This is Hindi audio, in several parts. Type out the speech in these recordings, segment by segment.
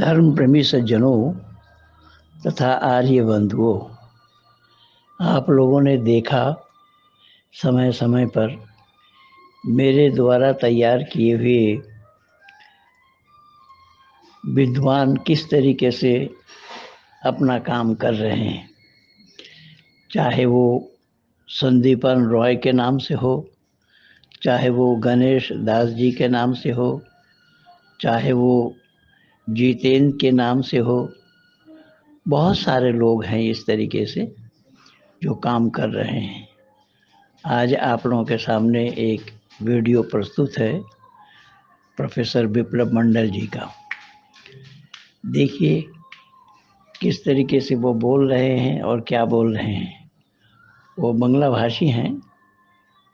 धर्म प्रेमी सज्जनों तथा आर्य बंधुओं, आप लोगों ने देखा समय समय पर मेरे द्वारा तैयार किए हुए विद्वान किस तरीके से अपना काम कर रहे हैं, चाहे वो संदीपन रॉय के नाम से हो, चाहे वो गणेश दास जी के नाम से हो, चाहे वो जितेंद्र के नाम से हो। बहुत सारे लोग हैं इस तरीके से जो काम कर रहे हैं। आज आप लोगों के सामने एक वीडियो प्रस्तुत है प्रोफेसर बिप्लब मंडल जी का। देखिए किस तरीके से वो बोल रहे हैं और क्या बोल रहे हैं। वो बंगला भाषी हैं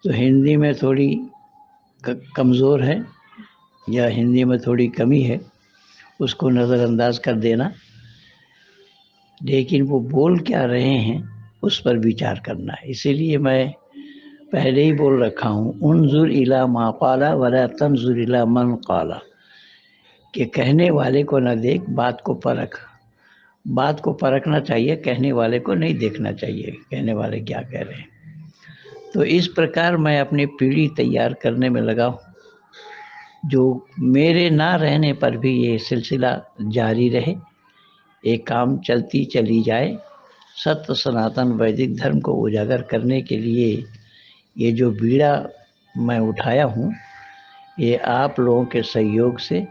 तो हिंदी में थोड़ी कमज़ोर है या हिंदी में थोड़ी कमी है, उसको नज़रअंदाज कर देना, लेकिन वो बोल क्या रहे हैं उस पर विचार करना है। इसीलिए मैं पहले ही बोल रखा हूँ, उन्जुर इला मा क़ाला वला तंजुर इला मन क़ाला, कि कहने वाले को न देख, बात को परख। बात को परखना चाहिए, कहने वाले को नहीं देखना चाहिए कहने वाले क्या कह रहे हैं। तो इस प्रकार मैं अपनी पीढ़ी तैयार करने में लगा हूँ, जो मेरे ना रहने पर भी ये सिलसिला जारी रहे, एक काम चलती चली जाए। सत्य सनातन वैदिक धर्म को उजागर करने के लिए ये जो बीड़ा मैं उठाया हूँ, ये आप लोगों के सहयोग से,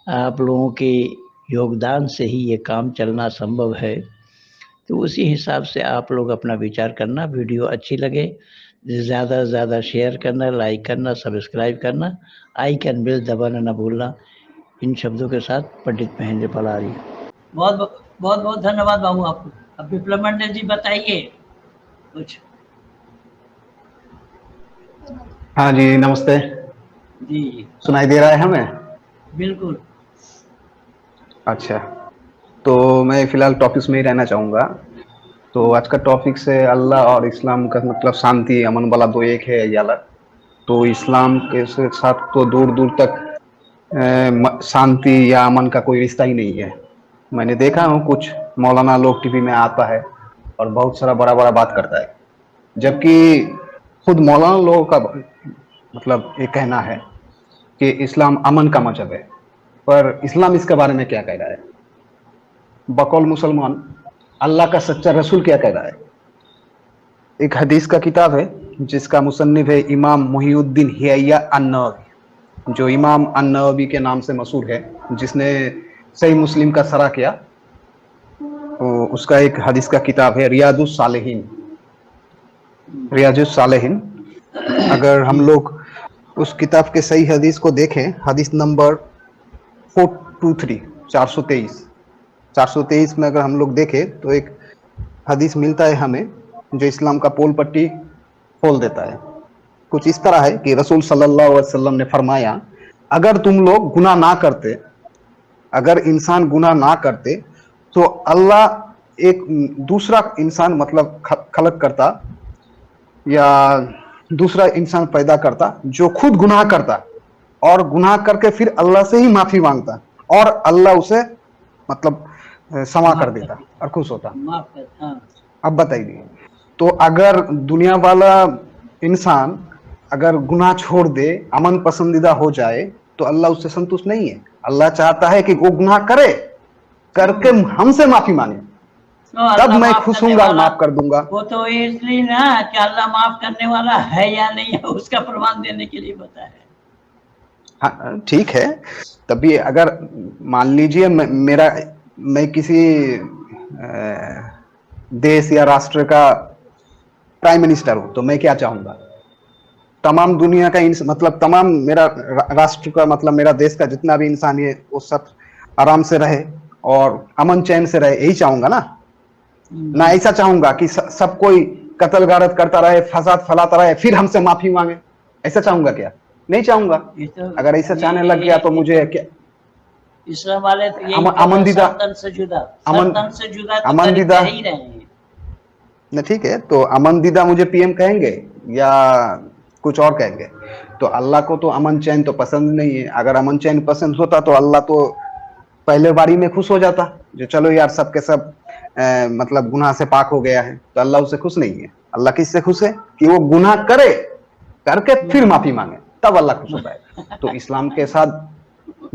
आप लोगों के योगदान से ही ये काम चलना संभव है। तो उसी हिसाब से आप लोग अपना विचार करना। वीडियो अच्छी लगे ज़्यादा से ज़्यादा शेयर करना, लाइक करना, सब्सक्राइब करना, आइकन बेल दबाना ना भूलना। इन शब्दों के साथ पंडित महेंद्र पलारी। बहुत बहुत धन्यवाद बाबू आपको। अब बिप्लब मंडल जी बताइए कुछ। हाँ जी, नमस्ते जी सुनाई दे रहा है हमें? बिल्कुल। अच्छा, तो मैं फिलहाल टॉपिक्स में ही रहना चाहूँगा। तो आज का टॉपिक से अल्लाह और इस्लाम का मतलब शांति अमन वाला दो एक है या अलग। तो इस्लाम के साथ तो दूर दूर तक शांति या अमन का कोई रिश्ता ही नहीं है। मैंने देखा हूँ कुछ मौलाना लोग टीवी में आता है और बहुत सारा बड़ा बड़ा बात करता है, जबकि खुद मौलाना लोगों का मतलब ये कहना है कि इस्लाम अमन का मजहब है। पर इस्लाम इसके बारे में क्या कह रहा है? बकौल मुसलमान अल्लाह का सच्चा रसूल क्या कह रहा है? एक हदीस का किताब है जिसका मुसन्निफ है इमाम मुहीउद्दीन हिया अन-नववी, जो इमाम अन-नववी के नाम से मशहूर है, जिसने सही मुस्लिम का शरह किया। तो उसका एक हदीस का किताब है रियादुस सालेहीन। रियादुस सालेहीन, अगर हम लोग उस किताब के सही हदीस को देखें, हदीस नंबर 423 423 में अगर हम लोग देखें तो एक हदीस मिलता है हमें जो इस्लाम का पोल पट्टी खोल देता है। कुछ इस तरह है कि रसूल सल्लल्लाहु अलैहि वसल्लम ने फरमाया, अगर तुम लोग गुनाह ना करते, अगर इंसान गुनाह ना करते तो अल्लाह एक दूसरा इंसान मतलब खलक करता या दूसरा इंसान पैदा करता जो खुद गुनाह करता और गुनाह करके फिर अल्लाह से ही माफी मांगता और अल्लाह उसे मतलब क्षमा कर देता और खुश होता। हाँ। अब बताइए, तो अगर दुनिया वाला इंसान अगर गुनाह छोड़ दे, अमन पसंदीदा हो जाए, तो अल्लाह उससे संतुष्ट नहीं है। अल्लाह चाहता है कि वो गुनाह करे, करके हमसे माफी मांगे, तब मैं खुश हूंगा, माफ कर दूंगा। वो तो इसलिए ना कि अल्लाह माफ करने वाला है या नहीं है, उसका प्रमाण देने के लिए बताया। हाँ ठीक है, तभी अगर मान लीजिए मैं किसी देश या राष्ट्र का प्राइम मिनिस्टर हूं, तो मैं क्या चाहूंगा? तमाम दुनिया का मतलब तमाम मेरा राष्ट्र का मतलब मेरा देश का जितना भी इंसान है वो सब आराम से रहे और अमन चैन से रहे, यही चाहूंगा ना ऐसा चाहूंगा कि सब कोई कत्ल गारत करता रहे, फसाद फैलाता रहे, फिर हमसे माफी मांगे। ऐसा चाहूंगा क्या? नहीं चाहूंगा। अगर ऐसा चाहने लग गया तो मुझे क्या, इस्लाम वाले तो यही अमनदीदा से जुदा अमनदीदा ही रहे हैं ना। ठीक है, तो अमनदीदा मुझे पीएम कहेंगे या कुछ और कहेंगे? तो अल्लाह को तो अमन चैन तो पसंद नहीं है। अगर अमन चैन पसंद होता तो अल्लाह तो पहले बारी में खुश हो जाता, जो चलो यार सब के सब मतलब गुनाह से पाक हो गया है, तो अल्लाह उससे खुश नहीं है। अल्लाह किससे खुश है? कि वो गुनाह करे, करके फिर माफी मांगे, तब अल्लाह खुश होता है। तो इस्लाम के साथ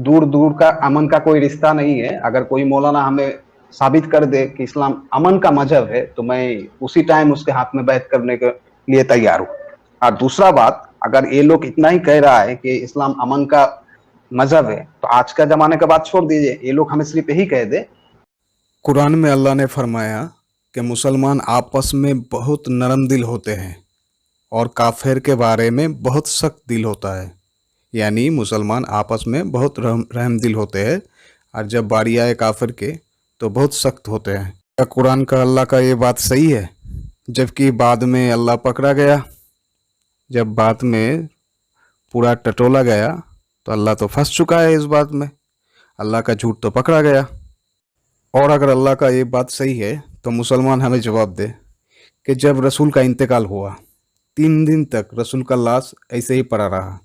दूर दूर का अमन का कोई रिश्ता नहीं है। अगर कोई मौलाना हमें साबित कर दे कि इस्लाम अमन का मजहब है, तो मैं उसी टाइम उसके हाथ में बैत करने के लिए तैयार हूँ। और दूसरा बात, अगर ये लोग इतना ही कह रहा है कि इस्लाम अमन का मजहब है, तो आज का जमाने का बात छोड़ दीजिए, ये लोग हमें सिर्फ यही कह दे। कुरान में अल्लाह ने फरमाया कि मुसलमान आपस में बहुत नरम दिल होते हैं और काफिर के बारे में बहुत सख्त दिल होता है। यानी मुसलमान आपस में बहुत रहम दिल होते हैं, और जब बारी आए काफिर के तो बहुत सख्त होते हैं। क्या कुरान का अल्लाह का ये बात सही है? जबकि बाद में अल्लाह पकड़ा गया, जब बाद में पूरा टटोला गया तो अल्लाह तो फंस चुका है इस बात में, अल्लाह का झूठ तो पकड़ा गया। और अगर अल्लाह का ये बात सही है तो मुसलमान हमें जवाब दे कि जब रसूल का इंतकाल हुआ 3 दिन तक रसूल का लाश ऐसे ही पड़ा रहा,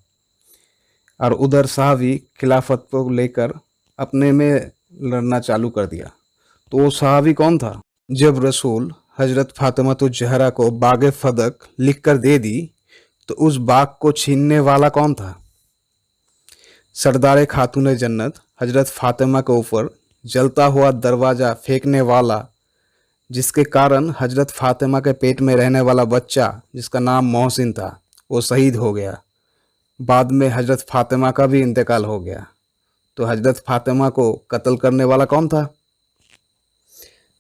और उधर सहाबी खिलाफत को लेकर अपने में लड़ना चालू कर दिया। तो वो सहाबी कौन था? जब रसूल हजरत फातिमा तो जहरा को बाग फदक लिख कर दे दी, तो उस बाग को छीनने वाला कौन था? सरदार खातून जन्नत हजरत फातिमा के ऊपर जलता हुआ दरवाज़ा फेंकने वाला, जिसके कारण हजरत फातिमा के पेट में रहने वाला बच्चा जिसका नाम मोहसिन था, वो शहीद हो गया। बाद में हजरत फातिमा का भी इंतकाल हो गया। तो हजरत फातिमा को कत्ल करने वाला कौन था?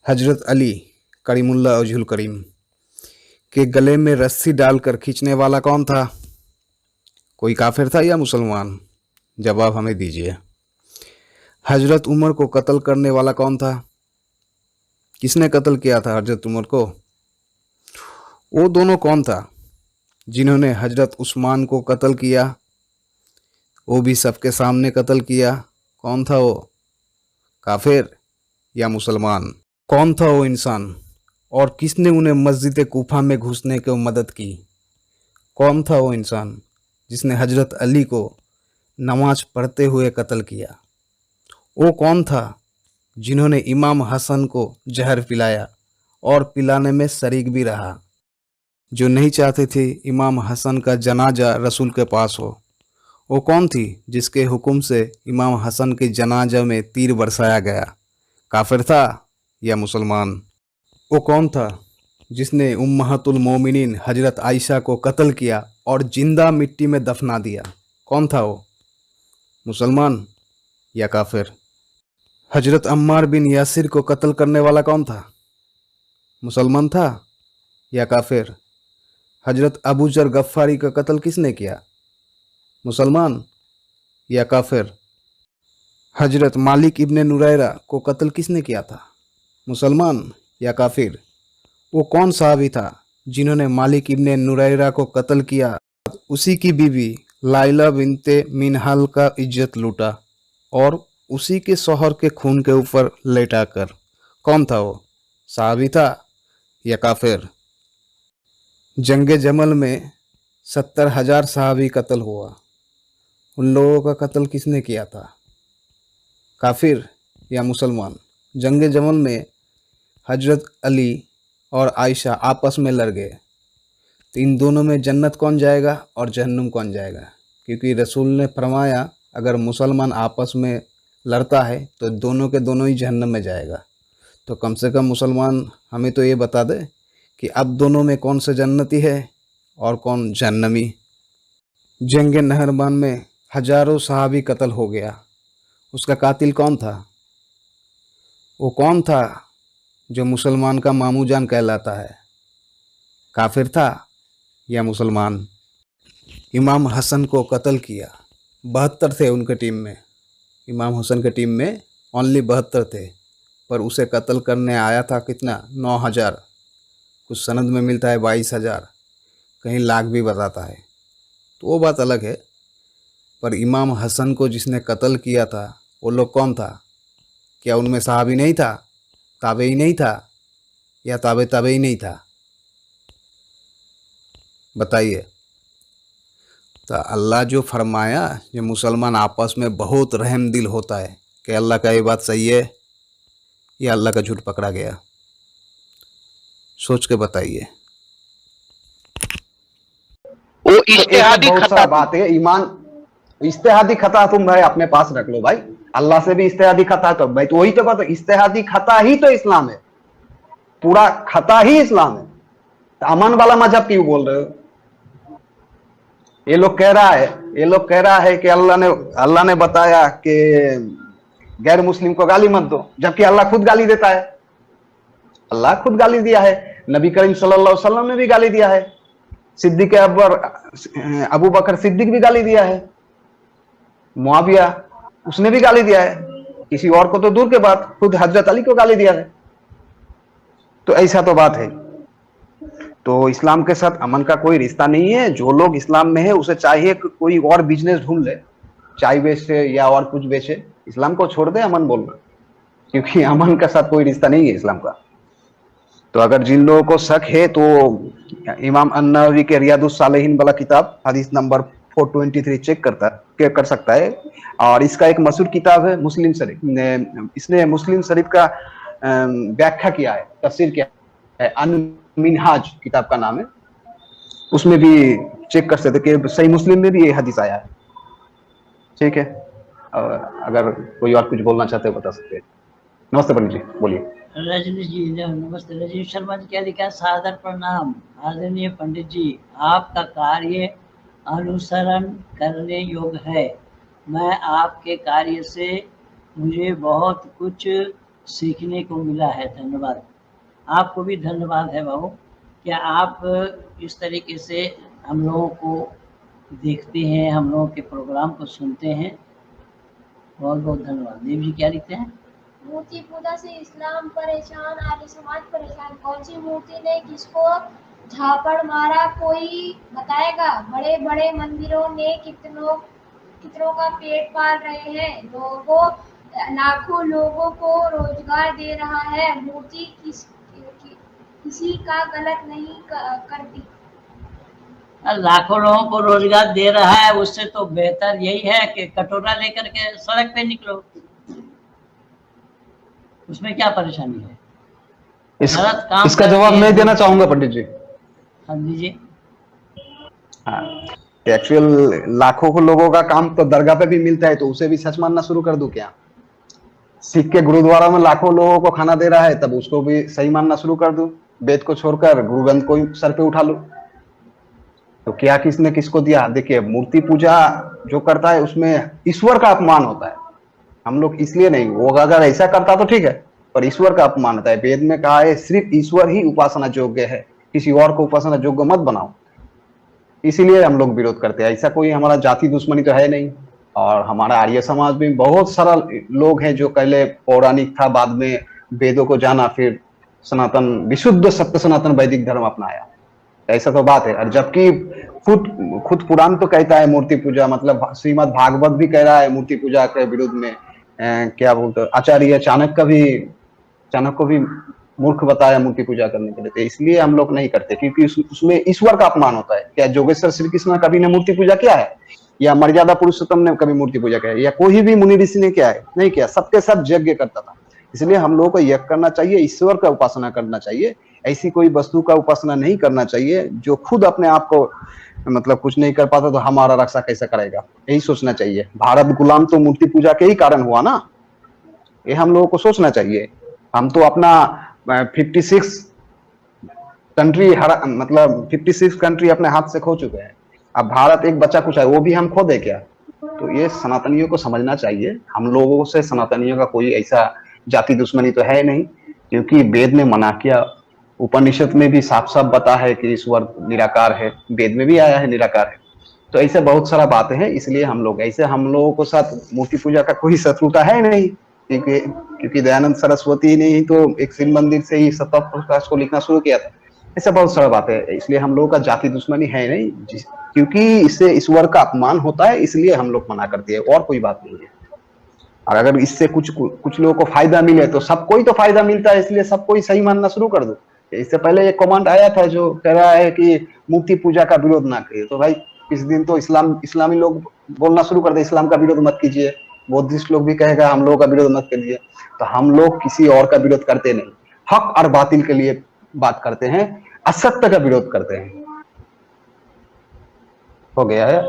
हजरत अली करीमुल्लाह वजहुल करीम के गले में रस्सी डालकर खींचने वाला कौन था? कोई काफिर था या मुसलमान? जवाब हमें दीजिए। हजरत उमर को कत्ल करने वाला कौन था? किसने कत्ल किया था हजरत उमर को? वो दोनों कौन था जिन्होंने हजरत उस्मान को कत्ल किया? वो भी सबके सामने कत्ल किया। कौन था वो? काफिर या मुसलमान? कौन था वो इंसान, और किसने उन्हें मस्जिद कूफा में घुसने की मदद की? कौन था वो इंसान जिसने हजरत अली को नमाज पढ़ते हुए कत्ल किया? वो कौन था जिन्होंने इमाम हसन को जहर पिलाया और पिलाने में शरीक भी रहा, जो नहीं चाहते थे इमाम हसन का जनाजा रसूल के पास हो? वो कौन थी जिसके हुक्म से इमाम हसन के जनाजा में तीर बरसाया गया? काफिर था या मुसलमान? वो कौन था जिसने उम्महातुल मोमिनीन हजरत आयशा को कत्ल किया और जिंदा मिट्टी में दफना दिया? कौन था वो? मुसलमान या काफिर? हजरत अम्मार बिन यासिर को कत्ल करने वाला कौन था? मुसलमान था या काफिर? हजरत अबू जर गफ्फारी का कत्ल किसने किया? मुसलमान या काफिर? हजरत मालिक इब्ने नुरैरा को कत्ल किसने किया था? मुसलमान या काफिर? वो कौन साहबी था जिन्होंने मालिक इब्ने नुरैरा को कत्ल किया, उसी की बीवी लाइला बिनते मिनहाल का इज्जत लूटा और उसी के शौहर के खून के ऊपर लेटाकर? कौन था वो? साहबी था या काफिर? जंग जमल में 70,000 साहबी कत्ल हुआ। उन लोगों का कत्ल किसने किया था? काफिर या मुसलमान? जंग जमल में हजरत अली और आयशा आपस में लड़ गए, तो इन दोनों में जन्नत कौन जाएगा और जहन्नुम कौन जाएगा? क्योंकि रसूल ने फरमाया अगर मुसलमान आपस में लड़ता है तो दोनों के दोनों ही जहन्नम में जाएगा। तो कम से कम मुसलमान हमें तो ये बता दे कि अब दोनों में कौन सा जन्नती है और कौन जहन्नमी। जंग नहरबान में हजारों सहाबी कत्ल हो गया, उसका कातिल कौन था? वो कौन था जो मुसलमान का मामू जान कहलाता है? काफिर था या मुसलमान? इमाम हसन को कत्ल किया, 72 थे उनके टीम में। इमाम हुसैन के टीम में ओनली 72 थे, पर उसे कत्ल करने आया था कितना? 9,000। कुछ सनद में मिलता है 22,000, कहीं लाख भी बताता है, तो वो बात अलग है। पर इमाम हसन को जिसने कत्ल किया था वो लोग कौन था? क्या उनमें सहाबी नहीं था, ताबेई नहीं था, या ताबेई नहीं था? बताइए। तो अल्लाह जो फरमाया जो मुसलमान आपस में बहुत रहम दिल होता है, कि अल्लाह का ये बात सही है या अल्लाह का झूठ पकड़ा गया? सोच के बताइए। वो तो एक इज्तिहादी बहुत खता सारा थी। बात है ईमान। इज्तिहादी खता तुम भाई अपने पास रख लो भाई, अल्लाह से भी इज्तिहादी खता तो भाई, तो वही तो बात है, इज्तिहादी खता ही तो इस्लाम है, पूरा खता ही इस्लाम है। तो अमन वाला मजहब क्यों बोल रहे हो? ये लोग कह रहा है, ये लोग कह रहा है कि अल्लाह ने बताया कि गैर मुस्लिम को गाली मत दो, जबकि अल्लाह खुद गाली देता है। अल्लाह खुद गाली दिया है, नबी करीम सल्लल्लाहु अलैहि वसल्लम ने भी गाली दिया है, सिद्दीक अकबर अबू बकर सिद्दीक भी गाली दिया है, मुआविया उसने भी गाली दिया है, किसी और को तो दूर के बात, खुद हजरत अली को गाली दिया है। तो ऐसा तो बात है। तो इस्लाम के साथ अमन का कोई रिश्ता नहीं है। जो लोग इस्लाम में है उसे चाहिए कि कोई और बिजनेस ढूंढ ले, चाय बेचे या और कुछ बेचे, इस्लाम को छोड़ दे अमन बोलना, क्योंकि अमन के साथ कोई रिश्ता नहीं है इस्लाम का। तो अगर जिन लोगों को शक है तो इमाम अन्नवी के रियादुस सालिहीन वाला किताब हदीस नंबर 423 चेक कर सकता है। और इसका एक मशहूर किताब है मुस्लिम शरीफ, इसने मुस्लिम शरीफ का व्याख्या किया है, तफसीर किया है, अन-मिनहाज किताब का नाम है, उसमें भी चेक कर सकते कि सही मुस्लिम में भी ये हदीस आया है। ठीक है, अगर कोई और कुछ बोलना चाहते हो बता सकते हैं। नमस्ते पंडित जी, बोलिए। रजनी जी नमस्ते। रजनी शर्मा जी क्या लिखा है, सादर प्रणाम आदरणीय पंडित जी, आपका कार्य अनुसरण करने योग्य है। मैं आपके कार्य से मुझे बहुत कुछ सीखने को मिला है। धन्यवाद। आपको भी धन्यवाद है बाबू, क्या आप इस तरीके से हम लोगों को देखते हैं, हम लोगों के प्रोग्राम को सुनते हैं। बहुत बहुत धन्यवाद। देव जी क्या लिखते हैं, मूर्ति पूजा से इस्लाम परेशान, आर्य समाज परेशान। कौन सी मूर्ति ने किसको झापड़ मारा, कोई बताएगा? बड़े बड़े मंदिरों ने कितनों का पेट पाल रहे हैं, लाखों लोगों को रोजगार दे रहा है। मूर्ति किसी का गलत नहीं करती। लाखों लोगों को रोजगार दे रहा है, उससे तो बेहतर यही है कि कटोरा लेकर के सड़क पे निकलो, उसमें क्या परेशानी है? गलत काम इसका करके जवाब मैं देना चाहूंगा पंडित जी। हाँ दीजिए। हाँ, एक्चुअल लाखों को लोगों का काम तो दरगाह पे भी मिलता है, तो उसे भी सच मानना शुरू कर दूं क्या? सिख के गुरुद्वारा में लाखों लोगों को खाना दे रहा है, तब उसको भी सही मानना शुरू कर दूं? वेद को छोड़कर गुरु ग्रंथ को सर पे उठा लूं? तो क्या किसने किसको दिया? देखिए, मूर्ति पूजा जो करता है उसमें ईश्वर का अपमान होता है। हम लोग इसलिए नहीं, वो अगर ऐसा करता तो ठीक है, पर ईश्वर का अपमान होता है। वेद में कहा है सिर्फ ईश्वर ही उपासना योग्य है, किसी और को उपासना योग्य मत बनाओ। इसीलिए हम लोग विरोध करते हैं। ऐसा कोई हमारा जाति दुश्मनी तो है नहीं। और हमारा आर्य समाज में बहुत सारा लोग हैं जो पहले पौराणिक था, बाद में वेदों को जाना, फिर सनातन विशुद्ध सत्य सनातन वैदिक धर्म अपनाया। ऐसा तो बात है। और जबकि खुद पुराण तो कहता है मूर्ति पूजा, मतलब श्रीमद् भागवत भी कह रहा है मूर्ति पूजा के विरुद्ध में, क्या बोलते आचार्य चाणक्य को भी मूर्ख बताया मूर्ति पूजा करने के लिए। तो इसलिए हम लोग नहीं करते, क्योंकि उसमें ईश्वर का अपमान होता है। क्या जोगेश्वर श्री कृष्ण कभी ने मूर्ति पूजा किया है? या मर्यादा पुरुषोत्तम ने कभी मूर्ति पूजा किया है? या कोई भी मुनि ऋषि ने किया है? नहीं किया। सबके सब यज्ञ करता था। इसलिए हम लोगों को यज्ञ करना चाहिए, ईश्वर का उपासना करना चाहिए। ऐसी कोई वस्तु का उपासना नहीं करना चाहिए जो खुद अपने आप को मतलब कुछ नहीं कर पाता, तो हमारा रक्षा कैसे करेगा, यही सोचना चाहिए। भारत गुलाम तो मूर्ति पूजा के ही कारण हुआ ना, ये हम लोगों को सोचना चाहिए। हम तो अपना 56 कंट्री मतलब 56 कंट्री अपने हाथ से खो चुके हैं। अब भारत एक बच्चा कुछ है, वो भी हम खो दे क्या? तो ये सनातनियों को समझना चाहिए। हम लोगों से सनातनियों का कोई ऐसा जाति दुश्मनी तो है नहीं, क्योंकि वेद ने मना किया, उपनिषद में भी साफ साफ बता है कि ईश्वर निराकार है, वेद में भी आया है निराकार है। तो ऐसे बहुत सारा बातें हैं। इसलिए हम लोगों को साथ मूर्ति पूजा का कोई शत्रुता है नहीं, क्योंकि दयानंद सरस्वती ने ही तो एक शिव मंदिर से ही सत्ता प्रकाश को लिखना शुरू किया था। ऐसा बहुत सारा बात है। इसलिए हम लोगों का जाति दुश्मनी है नहीं, क्योंकि इससे ईश्वर का अपमान होता है, इसलिए हम लोग मना करते हैं, और कोई बात नहीं है। और अगर इससे कुछ लोगों को फायदा मिले तो सबको ही तो फायदा मिलता है, इसलिए सबको ही सही मानना शुरू कर दो। इससे पहले एक कमेंट आया था जो कह रहा है कि मूर्ति पूजा का विरोध ना करिए। तो भाई इस दिन तो इस्लामी लोग बोलना शुरू कर दे, इस्लाम का विरोध मत कीजिए, बुद्धिस्ट लोग भी कहेगा हम लोगों का विरोध मत करिए। तो हम लोग किसी और का विरोध करते नहीं, हक और बातिल के लिए बात करते हैं, असत्य का विरोध करते हैं। हो गया है।